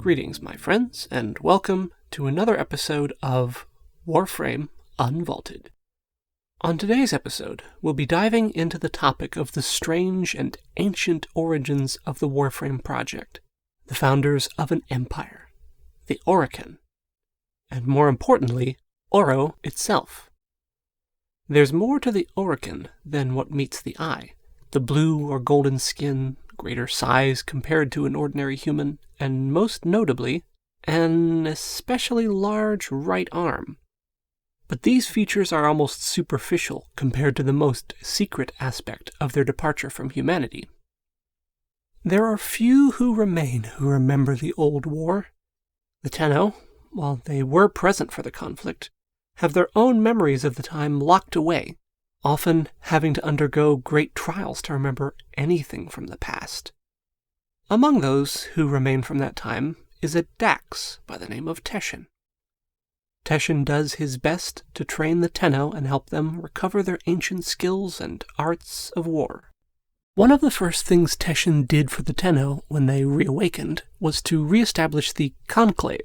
Greetings, my friends, and welcome to another episode of Warframe Unvaulted. On today's episode, we'll be diving into the topic of the strange and ancient origins of the Warframe project, the founders of an empire, the Orokin, and more importantly, Oro itself. There's more to the Orokin than what meets the eye. The blue or golden skin, greater size compared to an ordinary human, and most notably, an especially large right arm. But these features are almost superficial compared to the most secret aspect of their departure from humanity. There are few who remain who remember the old war. The Tenno, while they were present for the conflict, have their own memories of the time locked away, often having to undergo great trials to remember anything from the past. Among those who remain from that time is a Dax by the name of Teshin. Teshin does his best to train the Tenno and help them recover their ancient skills and arts of war. One of the first things Teshin did for the Tenno when they reawakened was to re-establish the Conclave,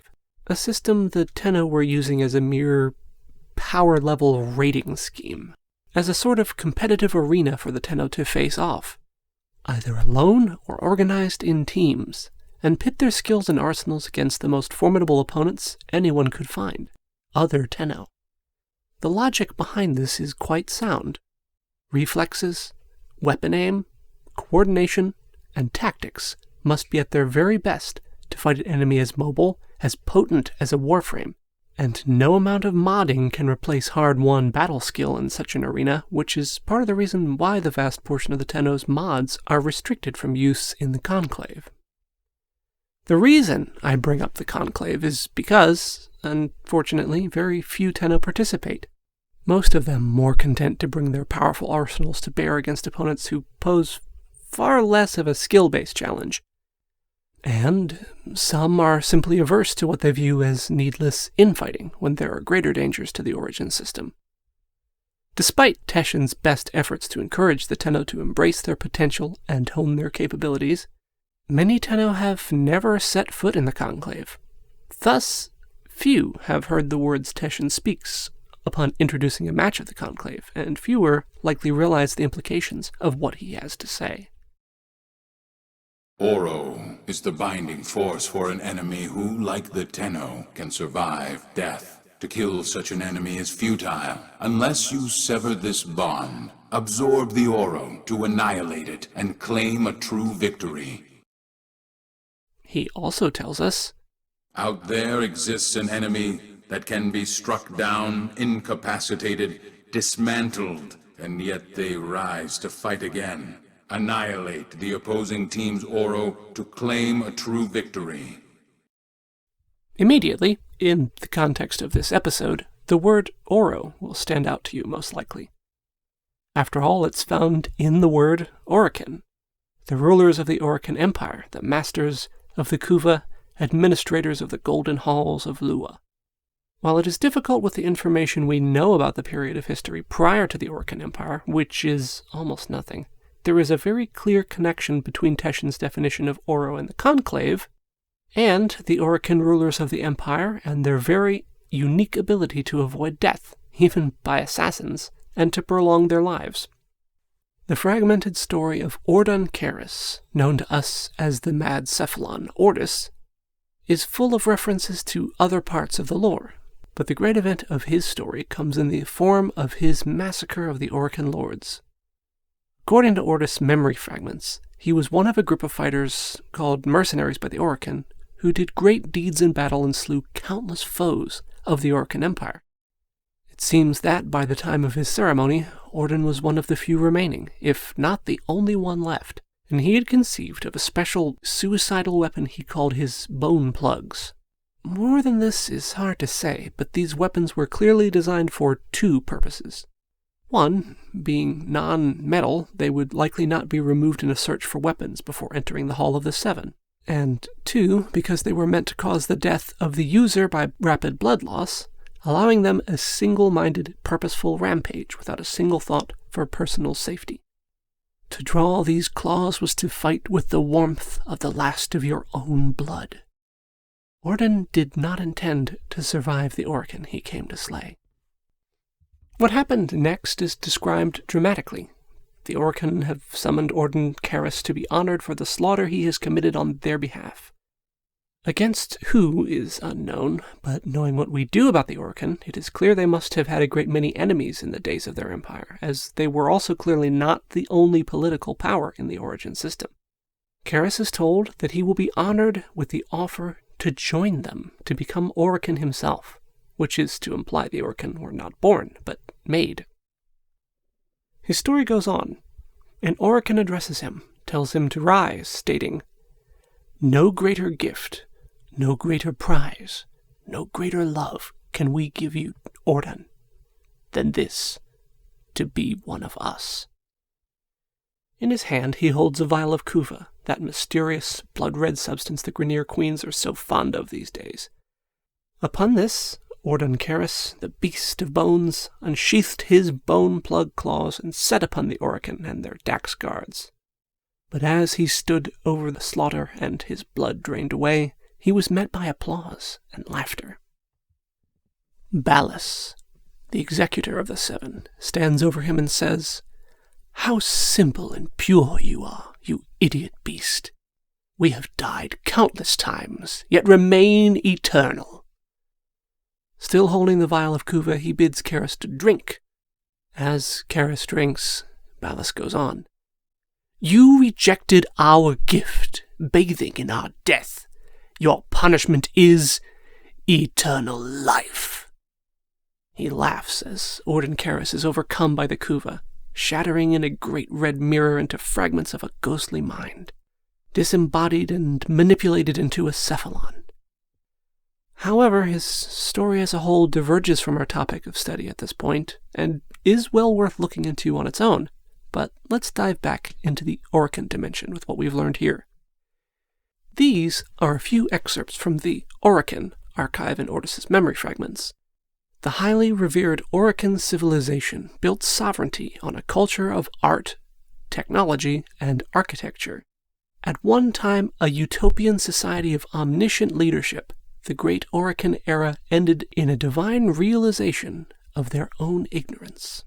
a system the Tenno were using as a mere power-level rating scheme, as a sort of competitive arena for the Tenno to face off, either alone or organized in teams, and pit their skills and arsenals against the most formidable opponents anyone could find, other Tenno. The logic behind this is quite sound. Reflexes, weapon aim, coordination, and tactics must be at their very best to fight an enemy as mobile, as potent as a Warframe, and no amount of modding can replace hard-won battle skill in such an arena, which is part of the reason why the vast portion of the Tenno's mods are restricted from use in the Conclave. The reason I bring up the Conclave is because, unfortunately, very few Tenno participate, most of them more content to bring their powerful arsenals to bear against opponents who pose far less of a skill-based challenge. And some are simply averse to what they view as needless infighting when there are greater dangers to the Origin system. Despite Teshin's best efforts to encourage the Tenno to embrace their potential and hone their capabilities, many Tenno have never set foot in the Conclave. Thus, few have heard the words Teshin speaks upon introducing a match of the Conclave, and fewer likely realize the implications of what he has to say. Oro is the binding force for an enemy who, like the Tenno, can survive death. To kill such an enemy is futile, unless you sever this bond, absorb the Oro to annihilate it, and claim a true victory. He also tells us, Out there exists an enemy that can be struck down, incapacitated, dismantled, and yet they rise to fight again. Annihilate the opposing team's Oro to claim a true victory. Immediately, in the context of this episode, the word Oro will stand out to you most likely. After all, it's found in the word Orokin, the rulers of the Orokin Empire, the masters of the Kuva, administrators of the Golden Halls of Lua. While it is difficult with the information we know about the period of history prior to the Orokin Empire, which is almost nothing, there is a very clear connection between Teshin's definition of Oro and the Conclave, and the Orokin rulers of the Empire and their very unique ability to avoid death, even by assassins, and to prolong their lives. The fragmented story of Ordun Karis, known to us as the Mad Cephalon Ordis, is full of references to other parts of the lore, but the great event of his story comes in the form of his massacre of the Orokin lords. According to Ordis' memory fragments, he was one of a group of fighters called mercenaries by the Orokin, who did great deeds in battle and slew countless foes of the Orokin Empire. It seems that by the time of his ceremony, Ordun was one of the few remaining, if not the only one left, and he had conceived of a special suicidal weapon he called his bone plugs. More than this is hard to say, but these weapons were clearly designed for two purposes. One, being non-metal, they would likely not be removed in a search for weapons before entering the Hall of the Seven. And two, because they were meant to cause the death of the user by rapid blood loss, allowing them a single-minded, purposeful rampage without a single thought for personal safety. To draw these claws was to fight with the warmth of the last of your own blood. Orden did not intend to survive the Orokin he came to slay. What happened next is described dramatically. The Orokin have summoned Orden Karis to be honored for the slaughter he has committed on their behalf. Against who is unknown, but knowing what we do about the Orokin, it is clear they must have had a great many enemies in the days of their empire, as they were also clearly not the only political power in the Origin system. Karis is told that he will be honored with the offer to join them, to become Orokin himself, which is to imply the Orokin were not born, but made. His story goes on. An Orokin addresses him, tells him to rise, stating, "No greater gift, no greater prize, no greater love can we give you, Orden, than this, to be one of us." In his hand he holds a vial of kuva, that mysterious, blood-red substance the Grineer queens are so fond of these days. Upon this, Orden Karis, the beast of bones, unsheathed his bone-plug claws and set upon the Orokin and their Dax guards. But as he stood over the slaughter and his blood drained away, he was met by applause and laughter. Ballas, the executor of the seven, stands over him and says, "How simple and pure you are, you idiot beast. We have died countless times, yet remain eternal." Still holding the vial of kuva, he bids Karis to drink. As Karis drinks, Ballas goes on, "You rejected our gift, bathing in our death. Your punishment is eternal life." He laughs as Orden Karis is overcome by the kuva, shattering in a great red mirror into fragments of a ghostly mind, disembodied and manipulated into a cephalon. However, his story as a whole diverges from our topic of study at this point, and is well worth looking into on its own, but let's dive back into the Orokin dimension with what we've learned here. These are a few excerpts from the Orokin archive in Ordis's memory fragments. The highly revered Orokin civilization built sovereignty on a culture of art, technology, and architecture. At one time a utopian society of omniscient leadership, the great Orokin era ended in a divine realization of their own ignorance.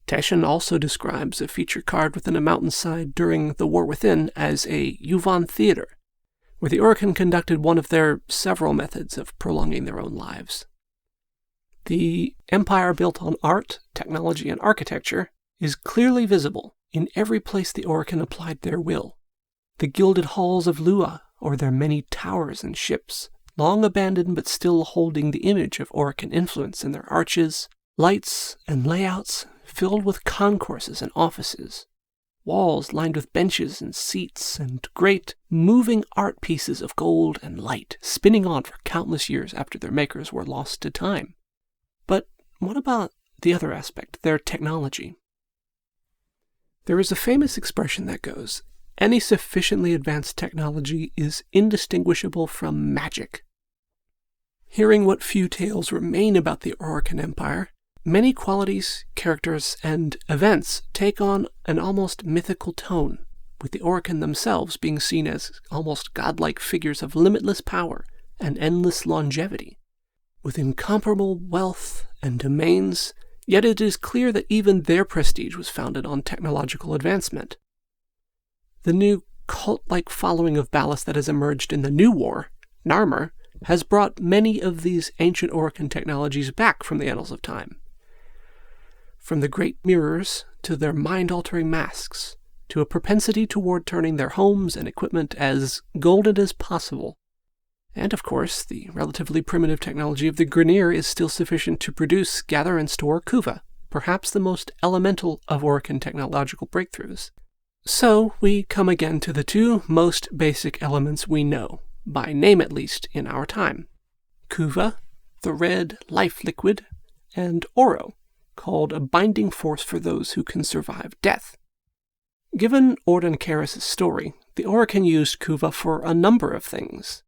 Teshin also describes a feature carved within a mountainside during the War Within as a Yuvan theater, where the Orokin conducted one of their several methods of prolonging their own lives. The empire built on art, technology, and architecture is clearly visible in every place the Orokin applied their will. The gilded halls of Lua, or their many towers and ships, long abandoned but still holding the image of Orokin influence in their arches, lights, and layouts filled with concourses and offices, walls lined with benches and seats, and great, moving art pieces of gold and light spinning on for countless years after their makers were lost to time. But what about the other aspect, their technology? There is a famous expression that goes, "Any sufficiently advanced technology is indistinguishable from magic." Hearing what few tales remain about the Orokin Empire, many qualities, characters, and events take on an almost mythical tone, with the Orokin themselves being seen as almost godlike figures of limitless power and endless longevity, with incomparable wealth and domains, yet it is clear that even their prestige was founded on technological advancement. The new cult-like following of Ballas that has emerged in the New War, Narmer, has brought many of these ancient Orokin technologies back from the annals of time. From the great mirrors to their mind-altering masks, to a propensity toward turning their homes and equipment as golden as possible. And of course, the relatively primitive technology of the Grineer is still sufficient to produce, gather, and store kuva, perhaps the most elemental of Orokin technological breakthroughs. So, we come again to the two most basic elements we know, by name at least, in our time. Kuva, the red life liquid, and Oro, called a binding force for those who can survive death. Given Orden Karis' story, the Orokin used kuva for a number of things.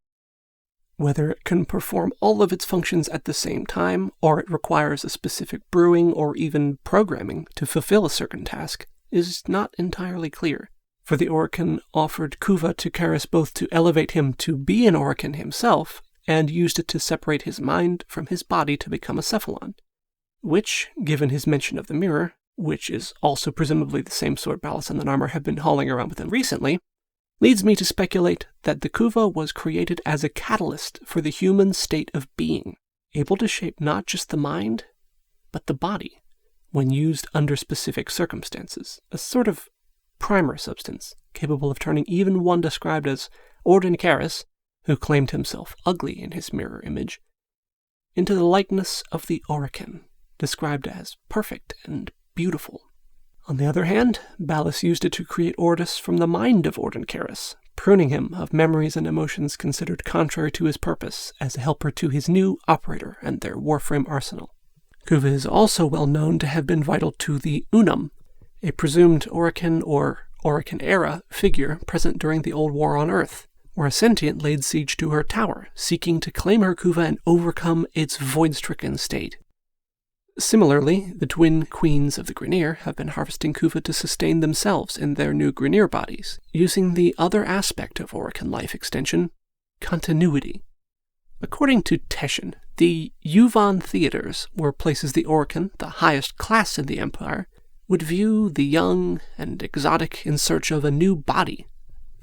Whether it can perform all of its functions at the same time, or it requires a specific brewing or even programming to fulfill a certain task, is not entirely clear, for the Orokin offered kuva to Karis both to elevate him to be an Orokin himself, and used it to separate his mind from his body to become a cephalon, which, given his mention of the mirror, which is also presumably the same sword Ballas and the Narmer have been hauling around with him recently, leads me to speculate that the Kuva was created as a catalyst for the human state of being, able to shape not just the mind, but the body, when used under specific circumstances, a sort of primer substance capable of turning even one described as Orokin, who claimed himself ugly in his mirror image, into the likeness of the Orokin, described as perfect and beautiful. On the other hand, Ballas used it to create Ordis from the mind of Orokin, pruning him of memories and emotions considered contrary to his purpose as a helper to his new operator and their Warframe arsenal. Kuva is also well known to have been vital to the Unum, a presumed Orokin or Orokin-era figure present during the Old War on Earth, where a sentient laid siege to her tower, seeking to claim her Kuva and overcome its void-stricken state. Similarly, the twin queens of the Grineer have been harvesting Kuva to sustain themselves in their new Grineer bodies, using the other aspect of Orokin life extension, continuity. According to Teshin, the Yuvan theaters, where places the Orokin, the highest class in the Empire, would view the young and exotic in search of a new body,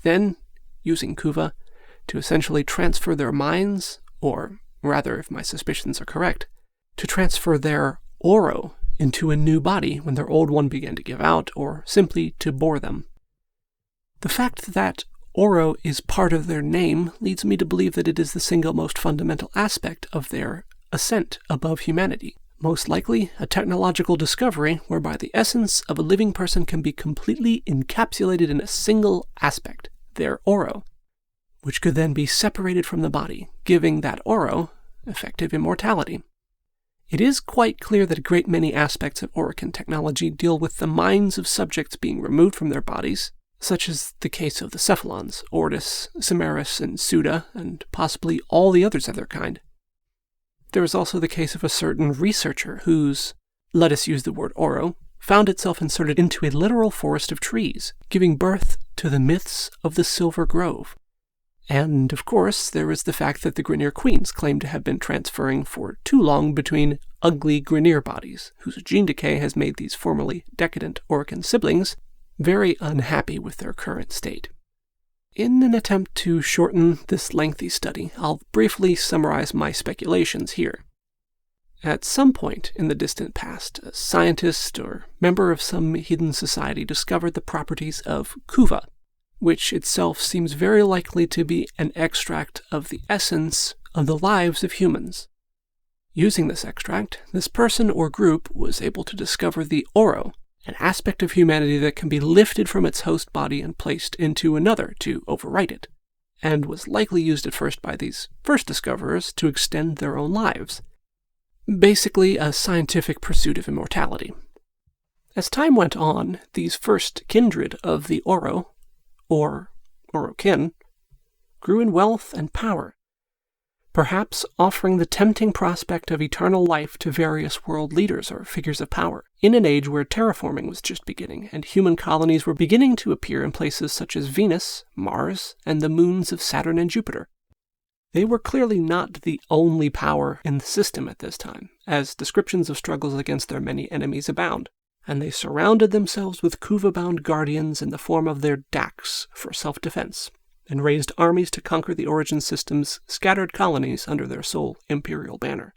then, using Kuva, to essentially transfer their minds, or rather, if my suspicions are correct, to transfer their Oro into a new body when their old one began to give out, or simply to bore them. The fact that Oro is part of their name leads me to believe that it is the single most fundamental aspect of their ascent above humanity, most likely a technological discovery whereby the essence of a living person can be completely encapsulated in a single aspect, their Oro, which could then be separated from the body, giving that Oro effective immortality. It is quite clear that a great many aspects of Orokin technology deal with the minds of subjects being removed from their bodies, such as the case of the Cephalons, Ordis, Cimeris, and Suda, and possibly all the others of their kind. There is also the case of a certain researcher whose, let us use the word Oro, found itself inserted into a literal forest of trees, giving birth to the myths of the Silver Grove. And, of course, there is the fact that the Grineer queens claim to have been transferring for too long between ugly Grineer bodies, whose gene decay has made these formerly decadent Orokin siblings very unhappy with their current state. In an attempt to shorten this lengthy study, I'll briefly summarize my speculations here. At some point in the distant past, a scientist or member of some hidden society discovered the properties of Kuva, which itself seems very likely to be an extract of the essence of the lives of humans. Using this extract, this person or group was able to discover the Oro, an aspect of humanity that can be lifted from its host body and placed into another to overwrite it, and was likely used at first by these first discoverers to extend their own lives. Basically, a scientific pursuit of immortality. As time went on, these first kindred of the Oro, or Orokin, grew in wealth and power, perhaps offering the tempting prospect of eternal life to various world leaders or figures of power, in an age where terraforming was just beginning and human colonies were beginning to appear in places such as Venus, Mars, and the moons of Saturn and Jupiter. They were clearly not the only power in the system at this time, as descriptions of struggles against their many enemies abound, and they surrounded themselves with Kuva-bound guardians in the form of their Dax for self-defense, and raised armies to conquer the Origin System's scattered colonies under their sole imperial banner.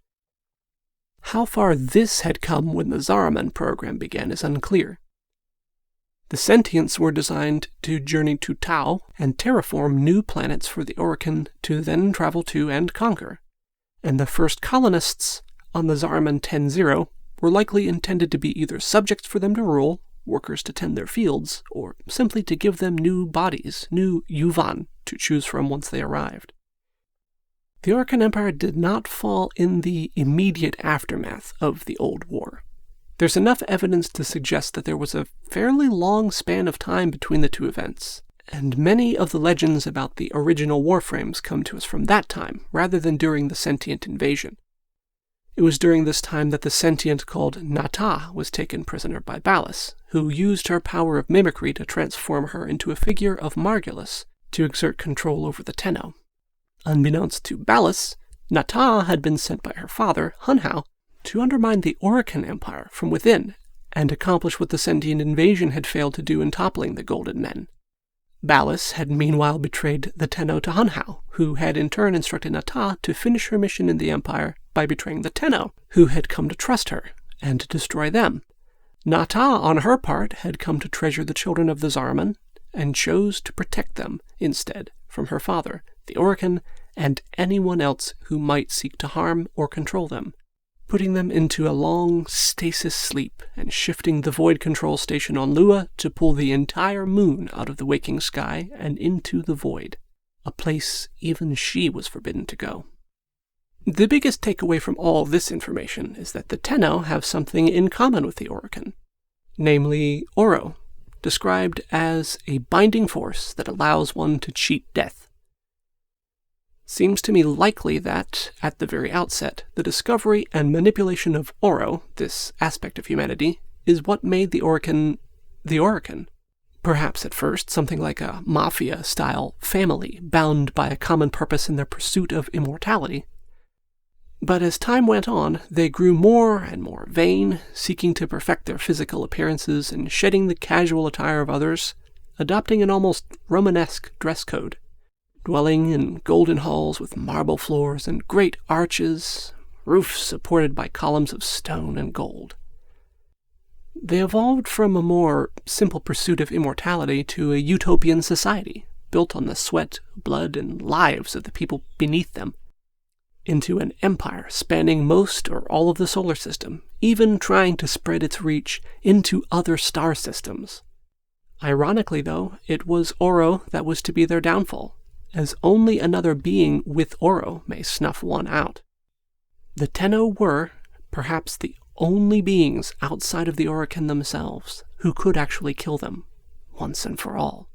How far this had come when the Zaraman program began is unclear. The sentients were designed to journey to Tau and terraform new planets for the Orokin to then travel to and conquer, and the first colonists on the Zaraman 10-0 were likely intended to be either subjects for them to rule, workers to tend their fields, or simply to give them new bodies, new Yuvan, to choose from once they arrived. The Orokin Empire did not fall in the immediate aftermath of the Old War. There's enough evidence to suggest that there was a fairly long span of time between the two events, and many of the legends about the original Warframes come to us from that time, rather than during the sentient invasion. It was during this time that the sentient called Nata was taken prisoner by Ballas, who used her power of mimicry to transform her into a figure of Margulis to exert control over the Tenno. Unbeknownst to Ballas, Nata had been sent by her father, Hunhao, to undermine the Orokin Empire from within and accomplish what the Sentient Invasion had failed to do in toppling the Golden Men. Ballas had meanwhile betrayed the Tenno to Hunhao, who had in turn instructed Nata to finish her mission in the Empire by betraying the Tenno, who had come to trust her and to destroy them. Nata, on her part, had come to treasure the children of the Zariman and chose to protect them instead from her father, the Orokin, and anyone else who might seek to harm or control them, putting them into a long stasis sleep and shifting the void control station on Lua to pull the entire moon out of the waking sky and into the void, a place even she was forbidden to go. The biggest takeaway from all this information is that the Tenno have something in common with the Orokin, namely Oro, described as a binding force that allows one to cheat death. Seems to me likely that, at the very outset, the discovery and manipulation of Oro, this aspect of humanity, is what made the Orokin the Orokin. Perhaps at first something like a mafia-style family bound by a common purpose in their pursuit of immortality. But as time went on, they grew more and more vain, seeking to perfect their physical appearances and shedding the casual attire of others, adopting an almost Romanesque dress code, dwelling in golden halls with marble floors and great arches, roofs supported by columns of stone and gold. They evolved from a more simple pursuit of immortality to a utopian society, built on the sweat, blood, and lives of the people beneath them, into an empire spanning most or all of the solar system, even trying to spread its reach into other star systems. Ironically, though, it was Oro that was to be their downfall, as only another being with Oro may snuff one out. The Tenno were, perhaps, the only beings outside of the Orokin themselves who could actually kill them, once and for all.